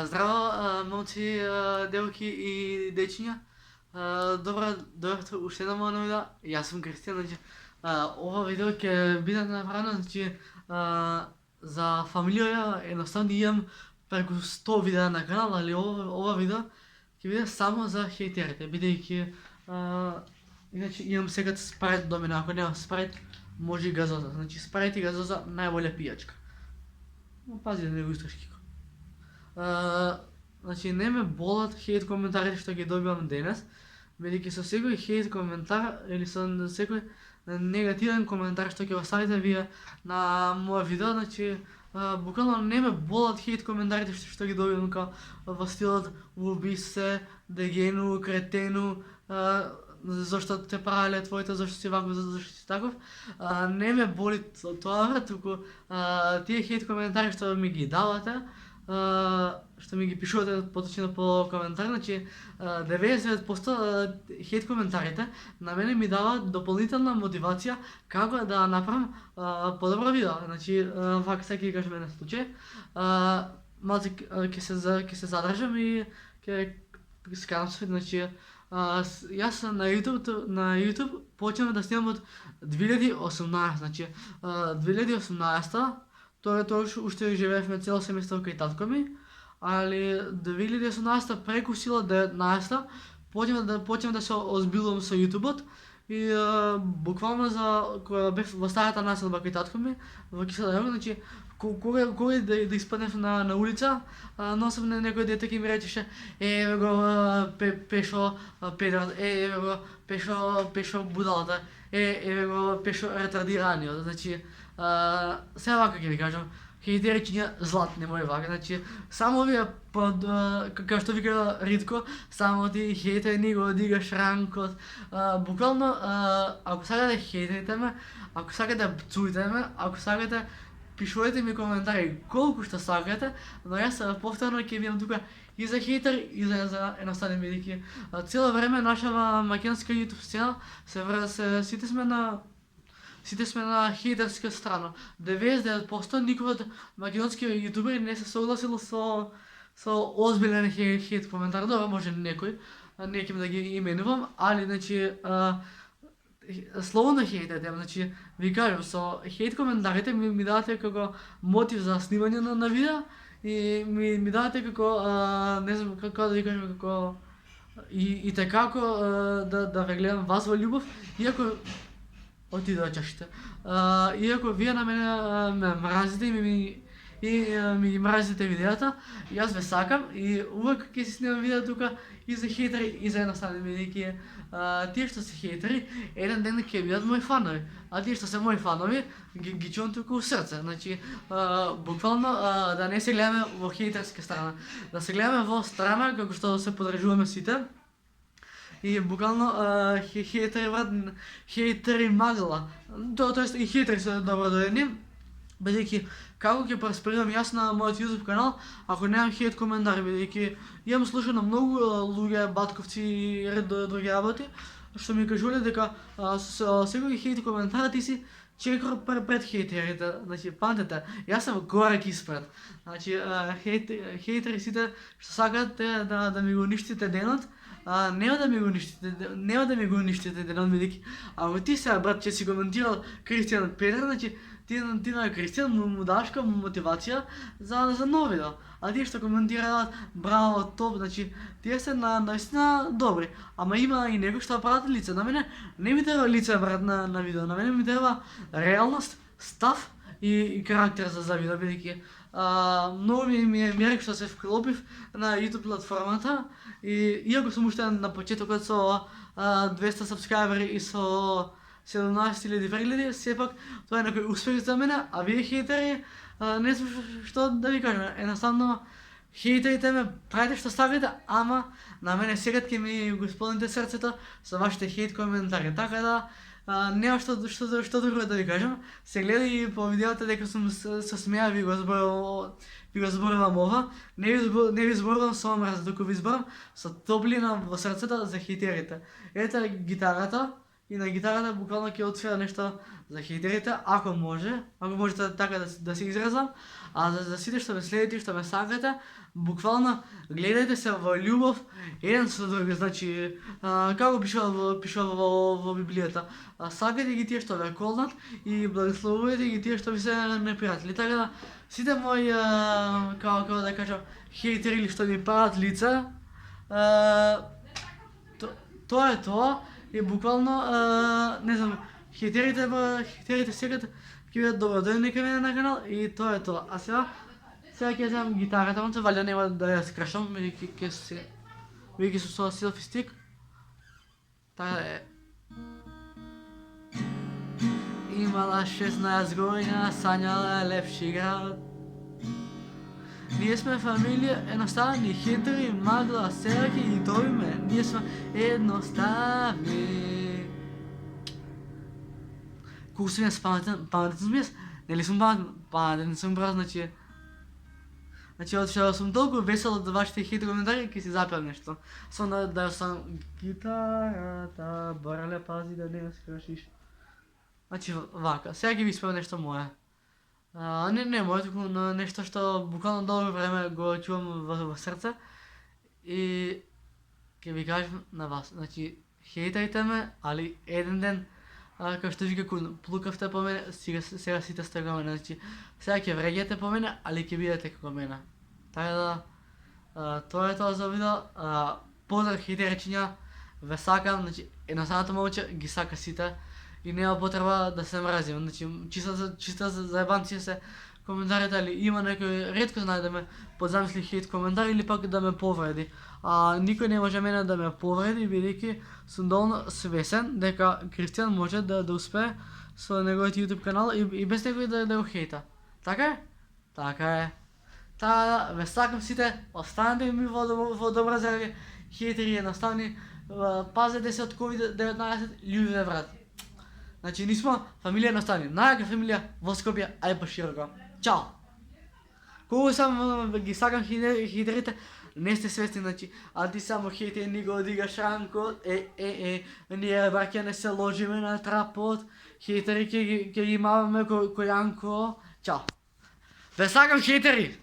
Здраво, момци, девойки и дечиња. Добро дојдовте уште една моја новина. Јас сум Кристијан, значи ова видео ќе биде направено, значи за фамилија, едноставно имам преку 100 видеа на канал, али ова видео ќе биде само за хејтерите, бидејќи иначе имам сега спрайт до мене, ако нема спрайт, може и газоза. Значи спрайт и газоза најболја пијачка. Пази да не го истраш Кико. Значи не ме болат хейт коментарите што ги добивам денес, бидејќи со секој хейт коментар или со секој негативен коментар што ќе оставите вие на моје видео, значи буквално не ме болат хейт коментарите што ги добивам во стилот уби се, дегену, кретену, зашто те правеле твоите, зашто си ваков, зашто си таков. Не ме боли тоа, туку тие хейт коментари што ми ги давате, што ми ги пишувате поточно по коментар, значи 99% хейт коментарите на мене ми даваат дополнителна мотивација како да направам подобро видео. Значи вака сега ќе кажеме на случај. Малце ќе се задржам и ќе скарам се, значи јас на YouTube почнав да снимам од 2018, значи 2018 тоа уште живеевме цело семестар кај татко ми, али 2018 преку сила 19 почнав да се озбилувам со YouTube-от и буквално кога бев во старата населба кај татко ми во Кисела Јога, значи кога да испаднев на улица, носам некој дете ќе ми речеше еве го Пешо педерот, еве го Пешо будалата, еве го Пешо ретардираниот. Значи сега вака ќе ви кажам, хејтеричиња златни мои вака, значи само вие како што вика Ритко, само ти хејтери ни го дигаш ранкот. Буквално ако сакате хејтерите ме, ако сакате пцуите ме, ако сакате пишувате ми коментари колку што сакате, но јас повторно ќе бидам тука и за хејтер и за едноставен, бидејќи цело време нашава македонска YouTube сцена сите сме на хејтерска страна. 99% никој од македонски јутубери не се согласил со озбилен хейт коментар. Добро, може некој, не ќе да ги именувам, али значи слободно хејтете, значи ви кажам, со хейт коментарите ми давате како мотив за снимање на видео и ми давате како не знам како да ви кажам, како и така да ве гледам вас во љубов, иако отидоа чашите. Иако вие на мене ме мразите и ми ги мразите видеата, јас ве сакам и увек ќе си снимам видео тука и за хейтери и за едноставни, бидејќи тие што се хейтери еден ден ќе бидат мои фанови, а тие што се мои фанови ги чувам тука у срце. Значи буквално да не се гледаме во хейтерска страна, да се гледаме во страна како што се подржуваме сите. И буквално хейтери магла, тоест и хейтери се добродојдени, бидејќи како ќе просперирам јас на мојот YouTube канал ако немам хейт коментари, бидејќи имам слушано многу луѓе, батковци и ред други работи, што ми кажувале дека со секој хейт коментар ти си чекор пред хейтерите. Значи памтете, јас сум корак испред. Значи хейтери сите што сакаат да ми го уништите денот, нема да ми го уништите денот, бидејќи ако ти сега брат ќе си коментирал Кристијан Педер, значи ти на Кристијан му даш како мотивација за ново видео. А тие што коментираат браво, топ, значи тие се наистина добри. Ама има и некои што прават лице. На мене не ми треба лице брат на видео, на мене ми треба реалност, став и карактер за видео, бидејќи многу ми е мерек што се вклопив на YouTube платформата и иако сум уште на почетокот со 200 сабскрајбери и со 17.000 прегледи, сепак тоа е некој успех за мене, а вие хейтери не знам што да ви кажам, едноставно хейтерите ме, правите што сакате, ама на мене секад ќе ми го исполните срцето со вашите хейт коментари, така да нема што друго да ви кажам. Се гледа и по видеото дека сум се смеа ви го зборувам ова, не ви зборувам со мраз, туку ви зборувам со топлина во срцето за хейтерите. Ете гитарата и на гитарата буквално ќе отсвира нешто за хейтерите, ако можете така да се изразам, а за сите што ме следите и што ме сакате, буквално гледајте се во љубов еден со друг, значи како пишува во Библијата, сакајте ги тие што ве колнат и благословувајте ги тие што ви се непријатели. Така да сите мои како да кажам хейтери или што ми прават лица, тоа е тоа и буквално не знам, хейтерите секогаш ќе бидат добродојни кај мене на канал и тоа е тоа. А сега ќе земам гитарата, онце валја нема да ја скрашам, бидејќи сум со селфи стик. Така е. Имала 16 година, сањала лепши град. Ние сме фамилија едноставни, хейтери, магла, селки и добиме. Ние сме едноставни. Колку сум јас паметен сум јас? Нели сум паметен сум брат, значи од што сум толку весел од вашите хейтери коментари, ќе си запеам нешто. Само да сам гитарата, барале пази да не скршиш. Значи вака, сега ќе ви испеvam нешто мое. Не мое, туку нешто што буквално долго време го чувам во срце и ќе ви кажам на вас. Значи, хейтајте ме, али еден ден, како што вика Кун, плукавте по мене, сега сите сте како мене. Значи, сега ќе вреѓате по мене, али ќе бидете како мене. Така да, тоа е тоа за видео. Поздрав хейтеричиња, ве сакам, значи, едноставното момче ги сака сите. И нема потреба да се мразим, значи чисто за заебанција се коментарите, али има некој ретко знае да ме подзамисли хейт коментар или пак да ме повреди. Никој не може мене да ме повреди, бидејќи сум доволно свесен дека Кристијан може да успее со неговиот YouTube канал и без некој да го хейта. Така е? Така е. Та ве сакам сите, останете ми во добра здравје, хейтери едноставни, пазете се од COVID-19, љуби ве брат. Значи, ние сме фамилија едноставни, најака фамилија во Скопје, а и пошироко. Чао! Колку само ги сакам хейтерите, не сте свесни, значи, а ти само хейтер ни го дигаш ранкот, ние браќа не се ложиме на трапот, хейтери ќе ги маваме кој Јанко. Чао! Ве сакам хейтери!